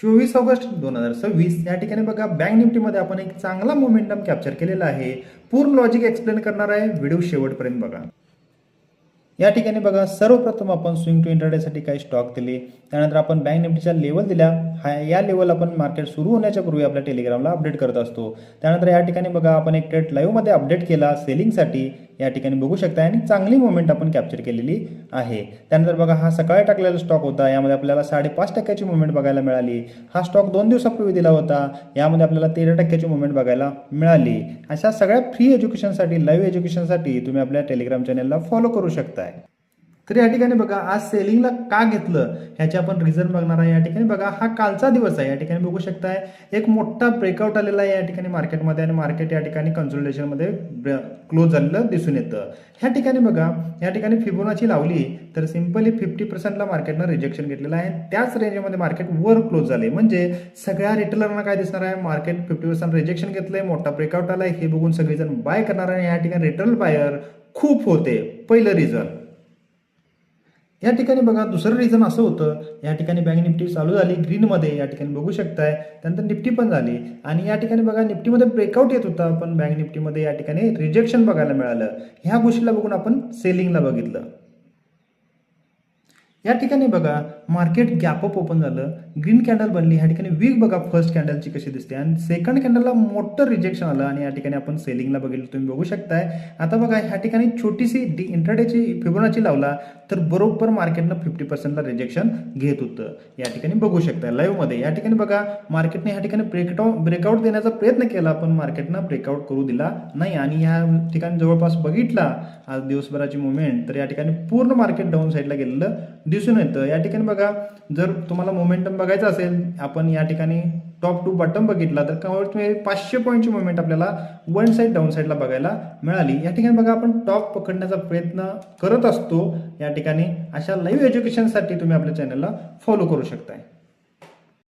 24 August 2026 या ठिकाणी बघा बँक निफ्टीमध्ये आपण एक चांगला मोमेंटम कॅप्चर केलेला आहे. पूर्ण लॉजिक एक्सप्लेन करणार आहे, व्हिडिओ शेवटपर्यंत बघा. या ठिकाणी बघा सर्वप्रथम आपण स्विंग टू इंट्राडेसाठी काही स्टॉक दिले, त्यानंतर आपण बँक निफ्टीच्या लेवल दिल्या. या लेवल आपण मार्केट सुरू होण्याच्या पूर्वी आपल्या टेलिग्रामला अपडेट करत असतो. त्यानंतर या ठिकाणी बघा आपण एक ट्रेड लाईव्हमध्ये अपडेट केला सेलिंगसाठी, या ठिकाणी बघू शकता आणि चांगली मुवमेंट आपण कॅप्चर केलेली आहे. त्यानंतर बघा हा सकाळी टाकलेला स्टॉक होता, यामध्ये आपल्याला 5.5% मुवमेंट बघायला मिळाली. हा स्टॉक 2 दिवसापूर्वी दिला होता, यामध्ये आपल्याला 13% मुवमेंट बघायला मिळाली. अशा सगळ्या फ्री एज्युकेशनसाठी, लाईव्ह एज्युकेशनसाठी तुम्ही आपल्या टेलिग्राम चॅनलला फॉलो करू शकताय. तर या ठिकाणी बघा आज सेलिंगला का घेतलं ह्याचे आपण रिझन बघणार आहे. या ठिकाणी बघा हा कालचा दिवस आहे, या ठिकाणी बघू शकताय एक मोठा ब्रेकआउट आलेला आहे या ठिकाणी मार्केटमध्ये, आणि मार्केट या ठिकाणी कन्सोलिडेशनमध्ये क्लोज झालेलं दिसून येतं. ह्या ठिकाणी बघा या ठिकाणी फिबोनाची लावली तर सिंपली 50%ला मार्केटनं रिजेक्शन घेतलेलं आहे. त्याच रेंजमध्ये मार्केट वर क्लोज झाले, म्हणजे सगळ्या रिटेलरना काय दिसणार आहे, मार्केट 50% रिजेक्शन घेतलंय, मोठा ब्रेकआउट आलाय, हे बघून सगळेजण बाय करणार आहे. या ठिकाणी रिटेल बायर खूप होते, पहिलं रिझन. या ठिकाणी बघा दुसरं रिझन असं होतं, या ठिकाणी बँक निफ्टी चालू झाली ग्रीनमध्ये, या ठिकाणी बघू शकताय. त्यानंतर निफ्टी पण झाली आणि या ठिकाणी बघा निफ्टीमध्ये ब्रेकआउट येत होता, पण बँक निफ्टीमध्ये या ठिकाणी रिजेक्शन बघायला मिळालं. ह्या गोष्टीला बघून आपण सेलिंगला बघितलं. या ठिकाणी बघा मार्केट गॅप अप ओपन झालं, ग्रीन कॅन्डल बनली. ह्या ठिकाणी वीक बघा फर्स्ट कॅन्डलची कशी दिसते, आणि सेकंड कॅन्डलला मोठं रिजेक्शन आलं आणि या ठिकाणी आपण सेलिंगला बघितलं, तुम्ही बघू शकताय. आता बघा ह्या ठिकाणी छोटीशी इंट्राडेची फिबोनाची लावला तर बरोबर मार्केटनं 50%ला रिजेक्शन घेत होतं. या ठिकाणी बघू शकताय लाईव्हमध्ये. या ठिकाणी बघा मार्केटने ह्या ठिकाणी ब्रेकआउट देण्याचा प्रयत्न केला, पण मार्केटनं ब्रेकआउट करू दिला नाही. आणि ह्या ठिकाणी जवळपास बघितला आज दिवसभराची मुवमेंट तर या ठिकाणी पूर्ण मार्केट डाऊन साईडला गेलेलं दिसून येतं. या ठिकाणी बघा जर तुम्हाला मोमेंटम बघायचं असेल, आपण या ठिकाणी टॉप टू बॉटम बघितला तर कमीत कमी 500 पॉईंटची मुवमेंट आपल्याला वन साईड डाऊन साईडला बघायला मिळाली. या ठिकाणी बघा आपण टॉप पकडण्याचा प्रयत्न करत असतो. या ठिकाणी अशा लाईव्ह एज्युकेशनसाठी तुम्ही आपल्या चॅनलला फॉलो करू शकताय.